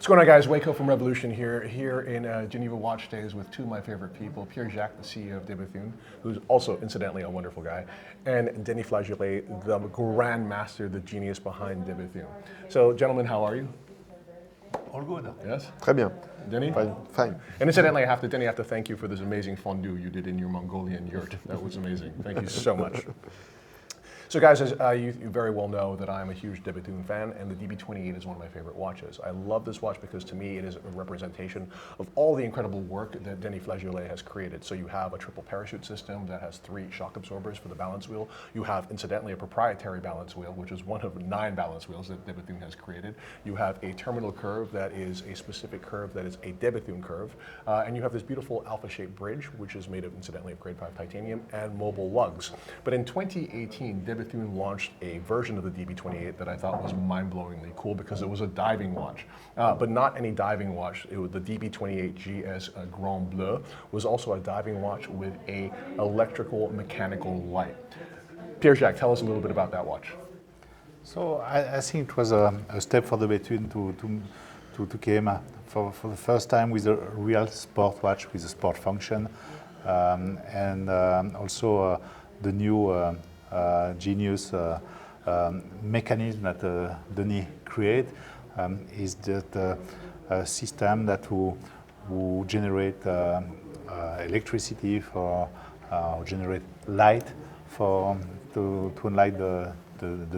What's going on, guys? Waco from Revolution here in Geneva Watch Days with two of my favorite people, Pierre, Jacques, the CEO of de, who's also, incidentally, a wonderful guy, and Denis Flageolet, the grand master, the genius behind de. So, gentlemen, how are you? All good. Yes? Très bien. Denny? Fine. And incidentally, Denny, I have to thank you for this amazing fondue you did in your Mongolian yurt. That was amazing. Thank you so much. So guys, as you very well know that I'm a huge de fan, and the DB28 is one of my favorite watches. I love this watch because to me it is a representation of all the incredible work that Denis Flageolet has created. So you have a triple parachute system that has 3 shock absorbers for the balance wheel. You have, incidentally, a proprietary balance wheel, which is one of 9 balance wheels that de has created. You have a terminal curve that is a specific curve that is a de curve. And you have this beautiful alpha-shaped bridge, which is made of, incidentally, of grade 5 titanium and mobile lugs. But in 2018, de launched a version of the DB28 that I thought was mind-blowingly cool because it was a diving watch, but not any diving watch. It was the DB28 GS Grand Bleu was also a diving watch with a electrical mechanical light. Pierre, Jacques, tell us a little bit about that watch. So I think it was a step for the Betune to came for the first time with a real sport watch with a sport function, and also the new genius mechanism that Denis created is that a system that will generate electricity for generate light to enlight the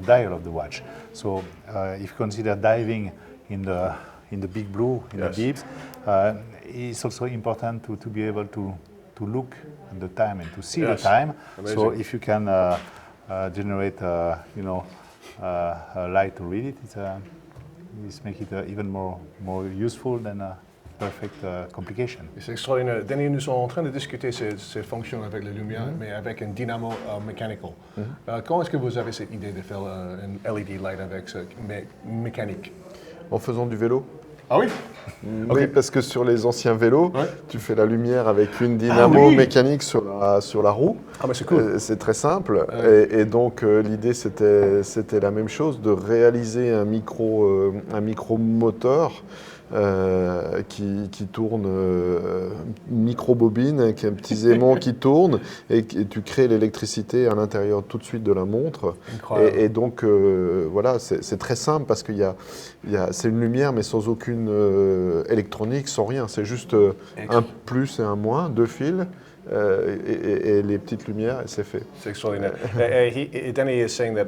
dial of the watch. So if you consider diving in the big blue, in yes. the deeps, it's also important to be able to look at the time and to see yes. the time. Amazing. So if you can generate, a light to read it, it's make it even more useful than a perfect complication. C'est extraordinaire. Denis, nous sommes en train de discuter ces fonctions avec la lumière, mais avec un dynamo mechanical. Comment est-ce que vous avez cette idée de faire un LED light avec ce mécanique? En faisant du vélo. Ah oui? Oui, Okay. parce que sur les anciens vélos, ouais. tu fais la lumière avec une dynamo mécanique sur la roue. Ah, mais c'est cool. C'est très simple. Et donc l'idée c'était la même chose, de réaliser un micro-moteur qui tourne, une micro-bobine avec un petit aimant qui tourne et tu crées l'électricité à l'intérieur tout de suite de la montre. Et donc voilà, c'est très simple parce c'est une lumière mais sans aucune électronique, sans rien. C'est juste un plus et un moins, 2 fils. Et les petites lumières, et c'est fait. C'est extraordinaire. Denis is saying that,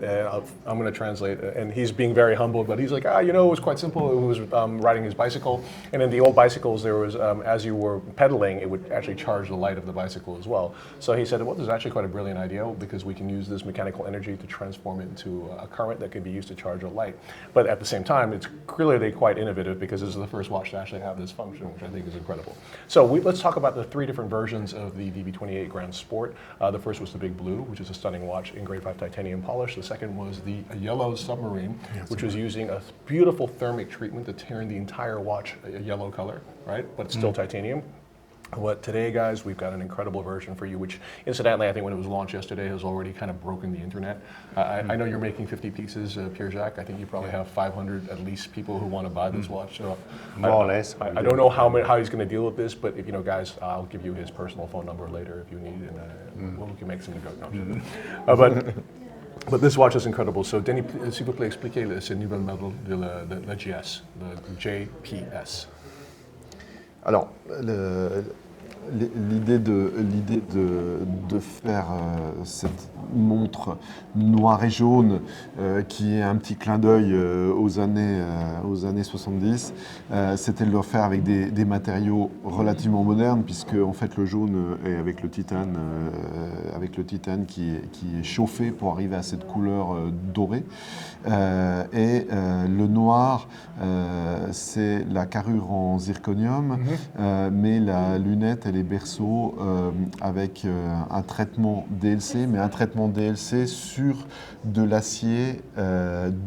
I'm going to translate, and he's being very humble, but he's like, it was quite simple. It was riding his bicycle, and in the old bicycles, there was, as you were pedaling, it would actually charge the light of the bicycle as well. So he said, well, this is actually quite a brilliant idea because we can use this mechanical energy to transform it into a current that can be used to charge a light. But at the same time, it's clearly quite innovative because this is the first watch to actually have this function, which I think is incredible. So let's talk about the 3 different versions of the DB28 Grand Sport. The first was the Big Blue, which is a stunning watch in grade 5 titanium polish. The second was the Yellow Submarine, which was using a beautiful thermic treatment to turn the entire watch a yellow color, right? But it's still titanium. But today, guys, we've got an incredible version for you, which, incidentally, I think when it was launched yesterday, has already kind of broken the internet. I know you're making 50 pieces, Pierre, Jacques. I think you probably have 500 at least people who want to buy this watch. So more or less. I don't know how he's going to deal with this, but if guys, I'll give you his personal phone number later if you need, and we can make some negotiations. But this watch is incredible. So, Denis, s'il vous plaît, expliquez ce nouvel modèle de la GS, le JPS. Alors, l'idée de faire cette montre noire et jaune qui est un petit clin d'œil aux années 70, c'était de le faire avec des matériaux relativement modernes, puisque en fait le jaune est avec le titane qui est chauffé pour arriver à cette couleur dorée, et le noir c'est la carrure en zirconium, mais la lunette elle les berceaux avec un traitement DLC, mais un traitement DLC sur de l'acier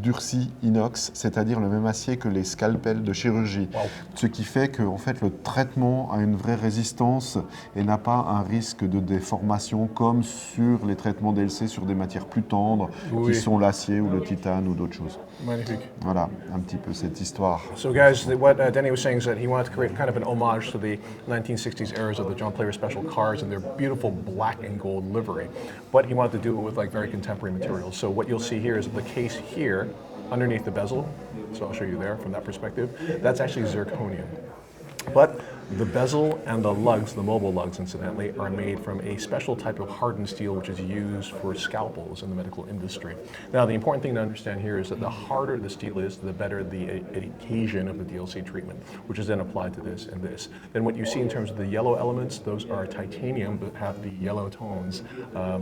durci inox, c'est-à-dire le même acier que les scalpels de chirurgie. Wow. Ce qui fait que en fait, le traitement a une vraie résistance et n'a pas un risque de déformation comme sur les traitements DLC sur des matières plus tendres, Oui. qui sont l'acier ou le titane ou d'autres choses. Magnifique. Voilà, un petit peu cette histoire. So guys, what Denis was saying is that he wanted to create kind of an homage to the 1960s eras of the John Player Special cars and their beautiful black and gold livery. But he wanted to do it with like very contemporary materials. So what you'll see here is the case here, underneath the bezel, so I'll show you there from that perspective, that's actually zirconium. But the bezel and the lugs, the mobile lugs incidentally, are made from a special type of hardened steel which is used for scalpels in the medical industry. Now the important thing to understand here is that the harder the steel is, the better the adhesion of the DLC treatment, which is then applied to this and this. Then what you see in terms of the yellow elements, those are titanium that have the yellow tones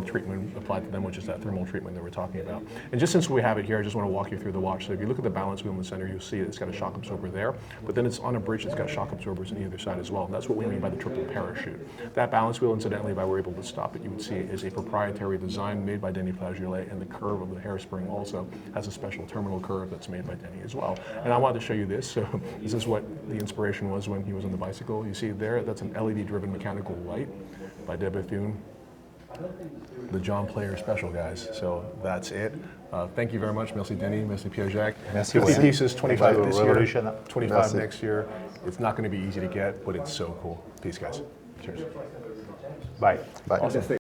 treatment applied to them, which is that thermal treatment that we're talking about. And just since we have it here, I just want to walk you through the watch. So if you look at the balance wheel in the center, you'll see it's got a shock absorber there, but then it's on a bridge that's got shock absorbers on either side as well. And that's what we mean by the triple parachute. That balance wheel, incidentally, if I were able to stop it, you would see it is a proprietary design made by Denis Flageolet, and the curve of the hairspring also has a special terminal curve that's made by Denis as well. And I wanted to show you this. So this is what the inspiration was when he was on the bicycle. You see there, that's an LED-driven mechanical light by De Bethune. The John Player Special, guys. So that's it. Thank you very much. Merci Denis, merci Pierre Jacques. Merci. 50 pieces, 25 this year, Revolution. 25 Merci. next year. It's not going to be easy to get, but it's so cool. Peace, guys. Cheers. Bye. Bye. Awesome.